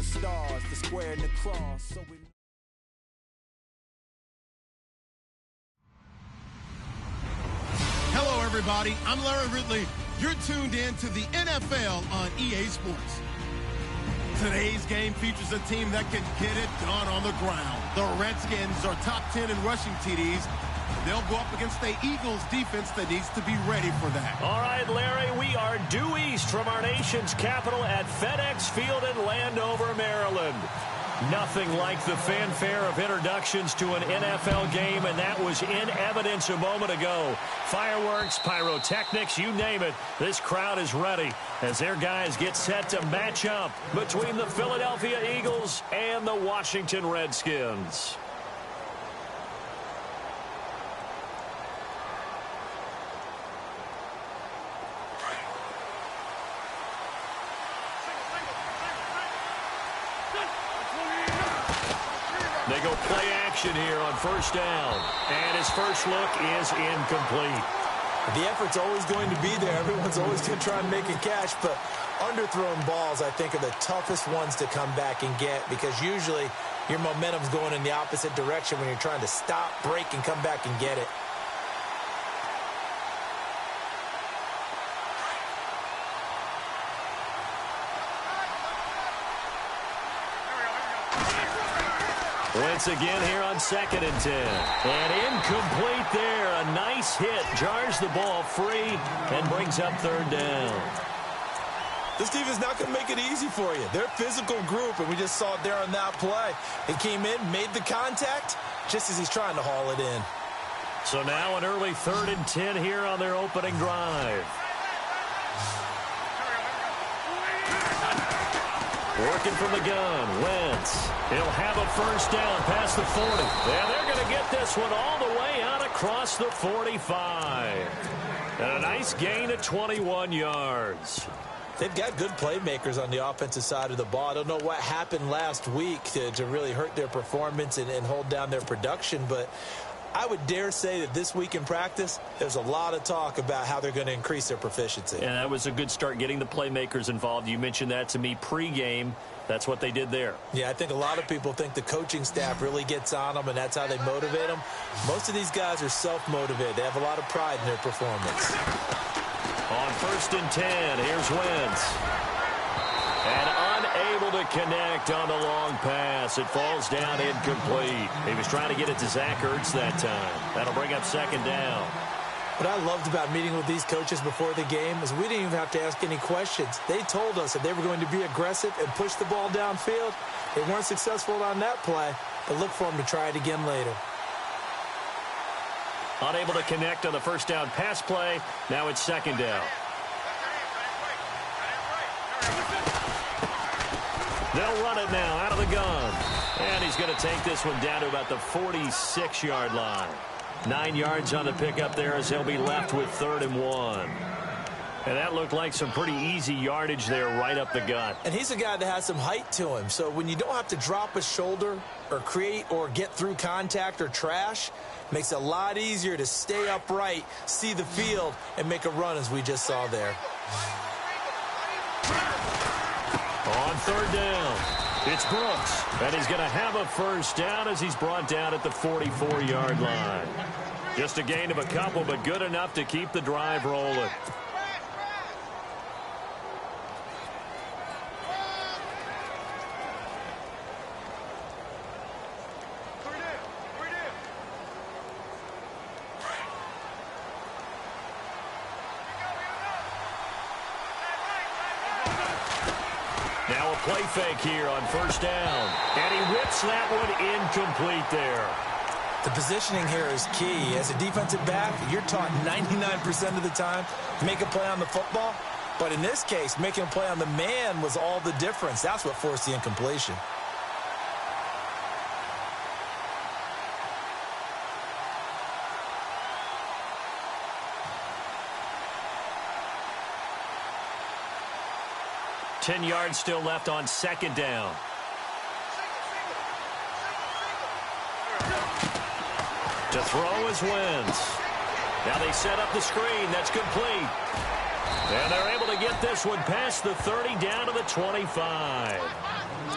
stars, the square and the cross. So we... Hello, everybody. I'm Larry Ridley. You're tuned in to the NFL on EA Sports. Today's game features a team that can get it done on the ground. The Redskins are top 10 in rushing TDs. They'll go up against the Eagles defense that needs to be ready for that. All right, Larry, we are due east from our nation's capital at FedEx Field in Landover, Maryland. Nothing like the fanfare of introductions to an NFL game, and that was in evidence a moment ago. Fireworks, pyrotechnics, you name it. This crowd is ready as their guys get set to match up between the Philadelphia Eagles and the Washington Redskins. They go play action here on first down. And his first look is incomplete. The effort's always going to be there. Everyone's always going to try and make a catch, but underthrown balls, I think, are the toughest ones to come back and get because usually your momentum's going in the opposite direction when you're trying to stop, break, and come back and get it. Once again here on 2nd and 10. And incomplete there. A nice hit. Jars the ball free and brings up 3rd down. This team is not going to make it easy for you. They're a physical group, and we just saw it there on that play. He came in, made the contact, just as he's trying to haul it in. So now an early 3rd and 10 here on their opening drive. Working from the gun, Wentz. He'll have a first down past the 40. And they're going to get this one all the way out across the 45. And a nice gain of 21 yards. They've got good playmakers on the offensive side of the ball. I don't know what happened last week to really hurt their performance and hold down their production, but I would dare say that this week in practice, there's a lot of talk about how they're going to increase their proficiency. And that was a good start, getting the playmakers involved. You mentioned that to me pregame. That's what they did there. Yeah, I think a lot of people think the coaching staff really gets on them, and that's how they motivate them. Most of these guys are self-motivated. They have a lot of pride in their performance. On 1st and 10, here's Wentz. And unable to connect on the long pass. It falls down incomplete. He was trying to get it to Zach Ertz that time. That'll bring up 2nd down. What I loved about meeting with these coaches before the game is we didn't even have to ask any questions. They told us that they were going to be aggressive and push the ball downfield. They weren't successful on that play, but look for them to try it again later. Unable to connect on the first down pass play. Now it's 2nd down. They'll run it now out of the gun. And he's going to take this one down to about the 46-yard line. 9 yards on the pickup there as they'll be left with 3rd and 1. And that looked like some pretty easy yardage there right up the gut. And he's a guy that has some height to him. So when you don't have to drop a shoulder or create or get through contact or trash, makes it a lot easier to stay upright, see the field, and make a run as we just saw there. On 3rd down, it's Brooks. And he's going to have a first down as he's brought down at the 44-yard line. Just a gain of a couple, but good enough to keep the drive rolling. Now a play fake here on 1st down. And he whips that one incomplete there. The positioning here is key. As a defensive back, you're taught 99% of the time to make a play on the football. But in this case, making a play on the man was all the difference. That's what forced the incompletion. Ten yards still left on 2nd down. To throw is Wentz. Now they set up the screen. That's complete. And they're able to get this one past the 30 down to the 25.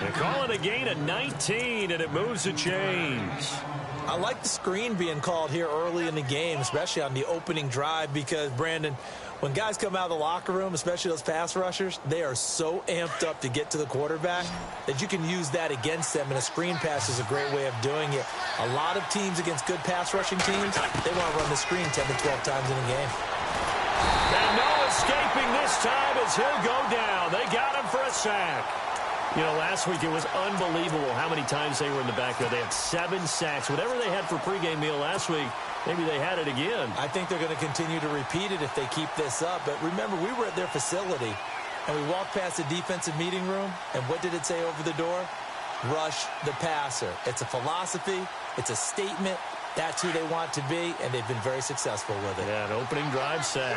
They call it a gain of 19, and it moves the chains. I like the screen being called here early in the game, especially on the opening drive, because, Brandon, when guys come out of the locker room, especially those pass rushers, they are so amped up to get to the quarterback that you can use that against them, and a screen pass is a great way of doing it. A lot of teams against good pass rushing teams, they want to run the screen 10 to 12 times in a game. And no escaping this time as he'll go down. They got him for a sack. You know, last week it was unbelievable how many times they were in the backfield. They had 7 sacks. Whatever they had for pregame meal last week, maybe they had it again. I think they're going to continue to repeat it if they keep this up. But remember, we were at their facility, and we walked past the defensive meeting room, and what did it say over the door? Rush the passer. It's a philosophy. It's a statement. That's who they want to be, and they've been very successful with it. Yeah, an opening drive sack.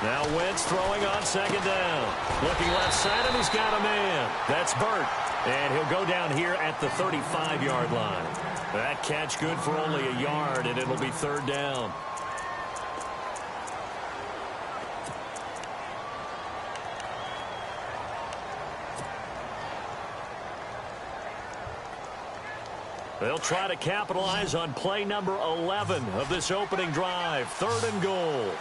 Now Wentz throwing on second down. Looking left side, and he's got a man. That's Burt. And he'll go down here at the 35-yard line. That catch good for only a yard, and it'll be third down. They'll try to capitalize on play number 11 of this opening drive. Third and goal.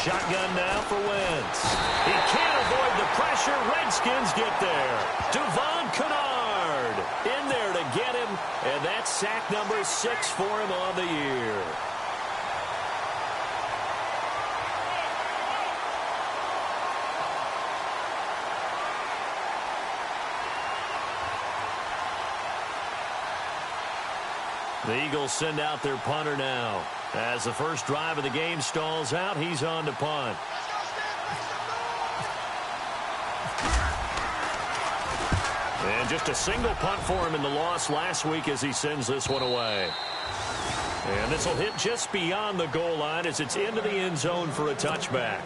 Shotgun now for Wentz. He can't avoid the pressure. Redskins get there. Devon Kennard in there to get him. And that's sack number 6 for him on the year. The Eagles send out their punter now. As the first drive of the game stalls out, he's on to punt. And just a single punt for him in the loss last week as he sends this one away. And this will hit just beyond the goal line as it's into the end zone for a touchback.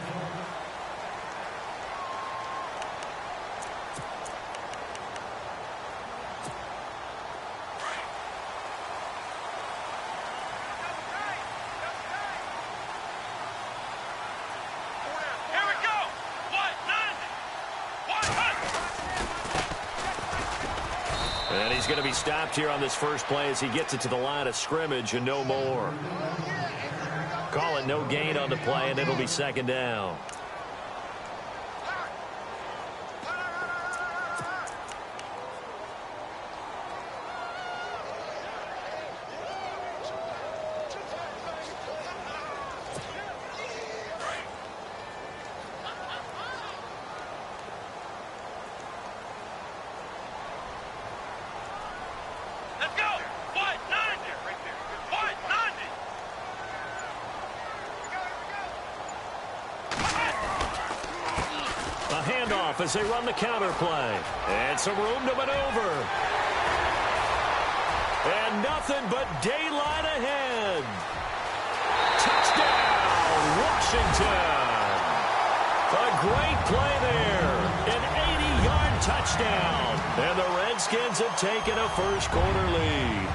And he's going to be stopped here on this first play as he gets it to the line of scrimmage and no more. Call it no gain on the play, and it'll be second down. Handoff as they run the counter play. And some room to maneuver. And nothing but daylight ahead. Touchdown, Washington. A great play there. An 80-yard touchdown. And the Redskins have taken a first-quarter lead.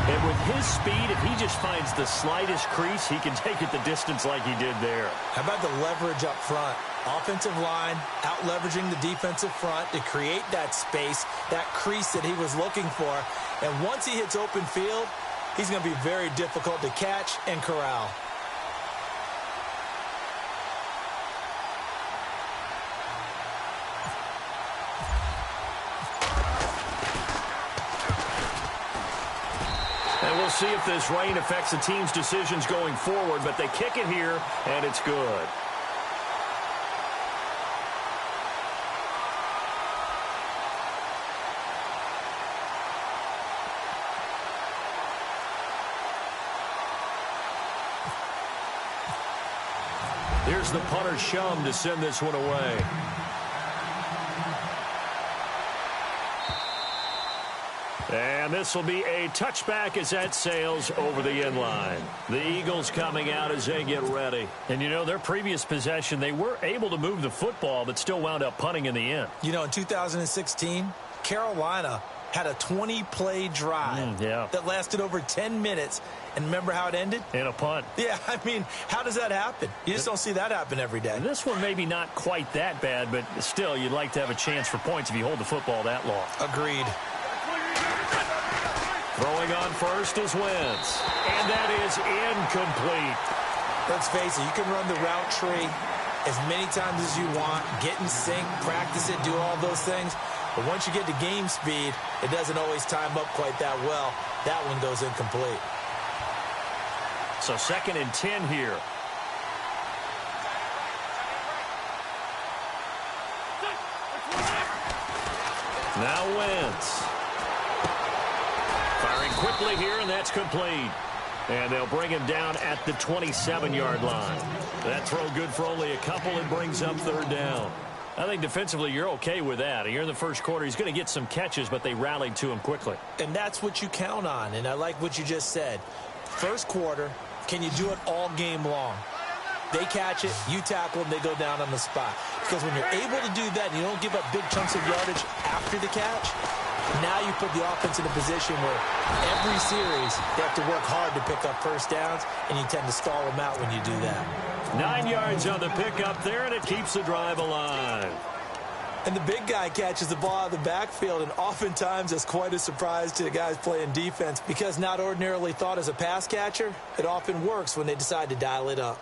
And with his speed, if he just finds the slightest crease, he can take it the distance like he did there. How about the leverage up front? Offensive line out-leveraging the defensive front to create that space, that crease that he was looking for. And once he hits open field, he's going to be very difficult to catch and corral. And we'll see if this rain affects the team's decisions going forward, but they kick it here, and it's good. Here's the punter Shum to send this one away. And this will be a touchback as that sails over the end line. The Eagles coming out as they get ready. And, you know, their previous possession, they were able to move the football, but still wound up punting in the end. You know, in 2016, Carolina had a 20-play drive that lasted over 10 minutes, And remember how it ended? In a punt. Yeah, I mean, how does that happen? You just don't see that happen every day. This one maybe not quite that bad, but still, you'd like to have a chance for points if you hold the football that long. Agreed. Throwing on first is Wentz. And that is incomplete. Let's face it, you can run the route tree as many times as you want, get in sync, practice it, do all those things. But once you get to game speed, it doesn't always time up quite that well. That one goes incomplete. So 2nd and 10 here. Now Wentz. Firing quickly here, and that's complete. And they'll bring him down at the 27-yard line. That throw good for only a couple and brings up 3rd down. I think defensively you're okay with that. Here in the first quarter, he's going to get some catches, but they rallied to him quickly. And that's what you count on, and I like what you just said. First quarter, can you do it all game long? They catch it, you tackle them, they go down on the spot. Because when you're able to do that and you don't give up big chunks of yardage after the catch, now you put the offense in a position where every series they have to work hard to pick up first downs, and you tend to stall them out when you do that. 9 yards on the pickup there, and it keeps the drive alive. And the big guy catches the ball out of the backfield, and oftentimes that's quite a surprise to the guys playing defense because not ordinarily thought as a pass catcher, it often works when they decide to dial it up.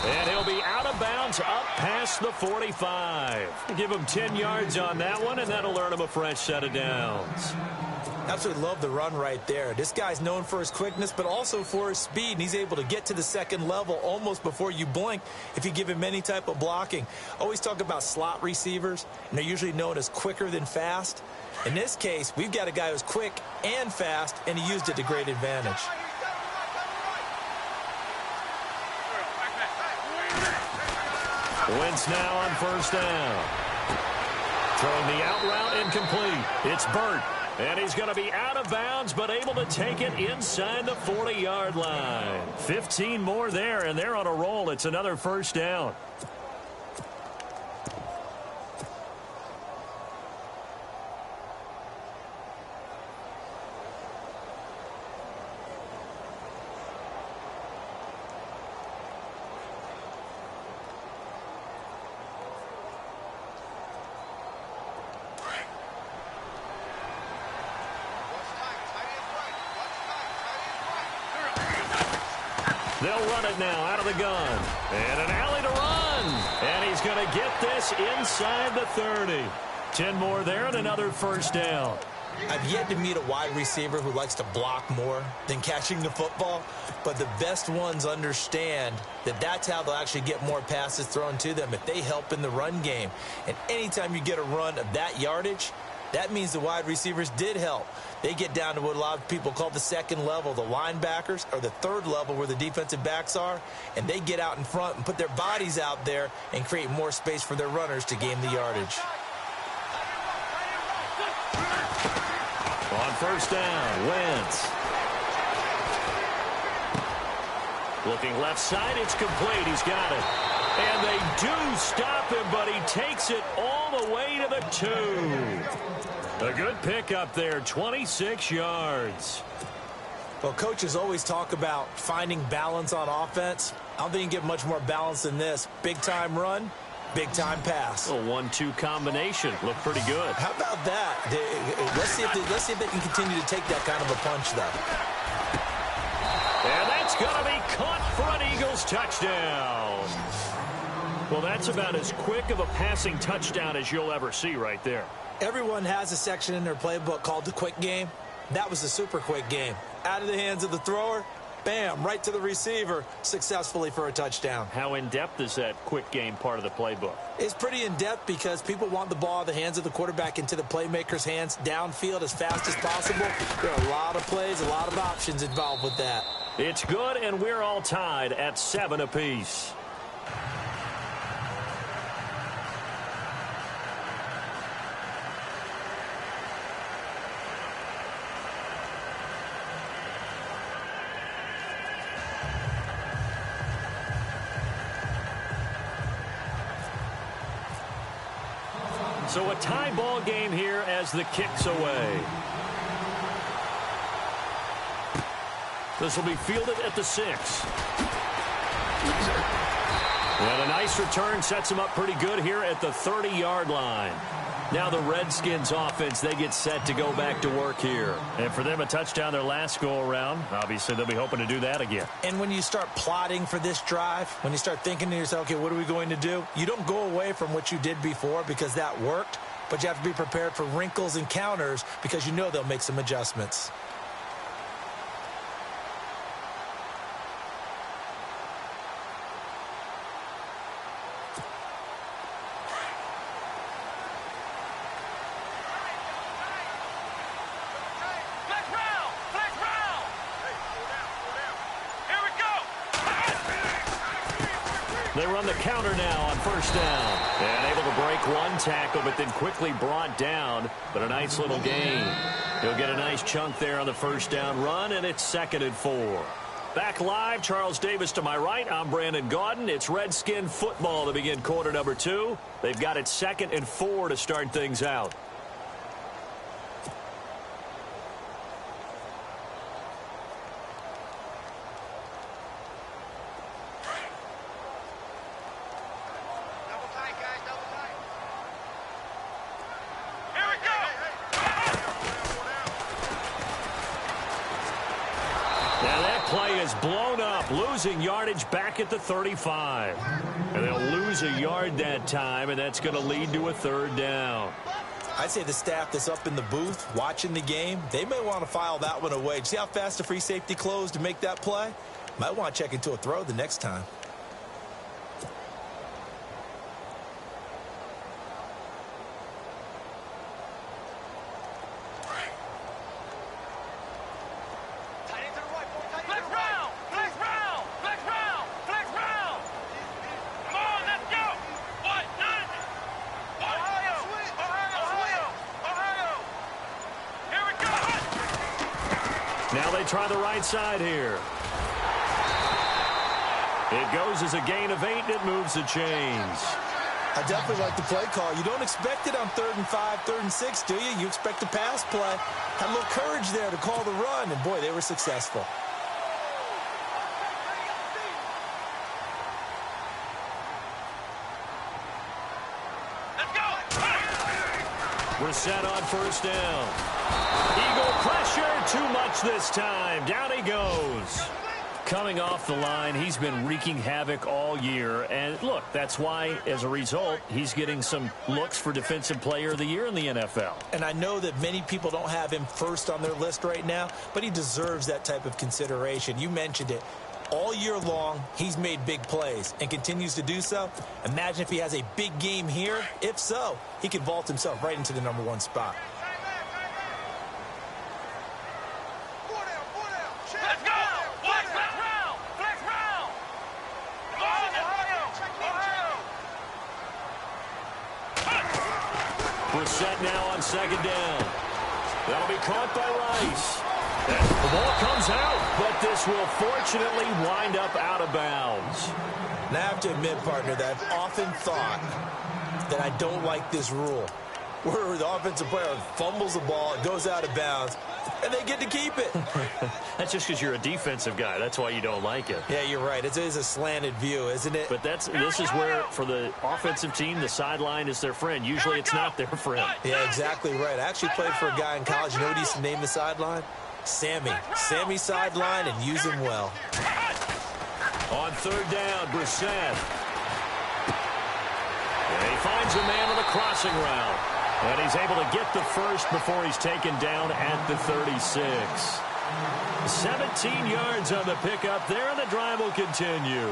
And he'll be out of bounds up past the 45. Give him 10 yards on that one, and that'll earn him a fresh set of downs. Absolutely love the run right there. This guy's known for his quickness, but also for his speed, and he's able to get to the second level almost before you blink if you give him any type of blocking. Always talk about slot receivers, and they're usually known as quicker than fast. In this case, we've got a guy who's quick and fast, and he used it to great advantage. Wentz now on first down. Throwing the out route incomplete. It's Burt. And he's going to be out of bounds, but able to take it inside the 40-yard line. 15 more there, and they're on a roll. It's another first down. They'll run it now out of the gun. And an alley to run. And he's going to get this inside the 30. 10 more there and another first down. I've yet to meet a wide receiver who likes to block more than catching the football, but the best ones understand that that's how they'll actually get more passes thrown to them if they help in the run game. And anytime you get a run of that yardage, that means the wide receivers did help. They get down to what a lot of people call the second level, the linebackers, or the third level where the defensive backs are, and they get out in front and put their bodies out there and create more space for their runners to gain the yardage. On first down, Wentz. Looking left side, it's complete. He's got it. And they do stop him, but he takes it all the way to the 2. A good pickup there, 26 yards. Well, coaches always talk about finding balance on offense. I don't think you can get much more balance than this. Big-time run, big-time pass. A 1-2 combination. Looked pretty good. How about that? Let's see if they can continue to take that kind of a punch, though. And that's going to be caught for an Eagles touchdown. Well, that's about as quick of a passing touchdown as you'll ever see right there. Everyone has a section in their playbook called the quick game. That was the super quick game. Out of the hands of the thrower, bam, right to the receiver, successfully for a touchdown. How in-depth is that quick game part of the playbook? It's pretty in-depth because people want the ball out of the hands of the quarterback into the playmaker's hands downfield as fast as possible. There are a lot of plays, a lot of options involved with that. It's good, and we're all tied at 7 apiece. So a tie ball game here as the kick's away. This will be fielded at the 6. And a nice return sets him up pretty good here at the 30-yard line. Now the Redskins offense, they get set to go back to work here. And for them, a touchdown their last go-around. Obviously, they'll be hoping to do that again. And when you start plotting for this drive, when you start thinking to yourself, okay, what are we going to do? You don't go away from what you did before because that worked, but you have to be prepared for wrinkles and counters because you know they'll make some adjustments. They run the counter now on first down. And able to break one tackle, but then quickly brought down. But a nice little gain. He'll get a nice chunk there on the first down run, and it's 2nd and 4. Back live, Charles Davis to my right. I'm Brandon Gaudin. It's Redskin football to begin quarter number 2. They've got it 2nd and 4 to start things out. Blown up, losing yardage back at the 35. And they'll lose a yard that time, and that's going to lead to a 3rd down. I'd say the staff that's up in the booth watching the game, they may want to file that one away. See how fast the free safety closed to make that play? Might want to check into a throw the next time. Now they try the right side here. It goes as a gain of 8, and it moves the chains. I definitely like the play call. You don't expect it on 3rd and 5, 3rd and 6, do you? You expect a pass play. Had a little courage there to call the run, and boy, they were successful. Brissett on first down. Eagle pressure, too much this time. Down he goes. Coming off the line, he's been wreaking havoc all year. And look, that's why, as a result, he's getting some looks for Defensive Player of the Year in the NFL. And I know that many people don't have him first on their list right now, but he deserves that type of consideration. You mentioned it. All year long, he's made big plays and continues to do so. Imagine if he has a big game here. If so, he could vault himself right into the #1 spot. Brissett now on 2nd down. That'll be caught by Rice. The ball comes out, but this will fortunately wind up out of bounds. Now, I have to admit, partner, that I've often thought that I don't like this rule, where the offensive player fumbles the ball, it goes out of bounds, and they get to keep it. That's just because you're a defensive guy. That's why you don't like it. Yeah, you're right. It is a slanted view, isn't it? But this is where, for the offensive team, the sideline is their friend. Usually it's not their friend. Yeah, exactly right. I actually played for a guy in college. You know what he used to name the sideline? Sammy. Sammy sideline, and use him well. On 3rd down, Brissett. And he finds a man on the crossing route. And he's able to get the first before he's taken down at the 36. 17 yards on the pickup there, and the drive will continue.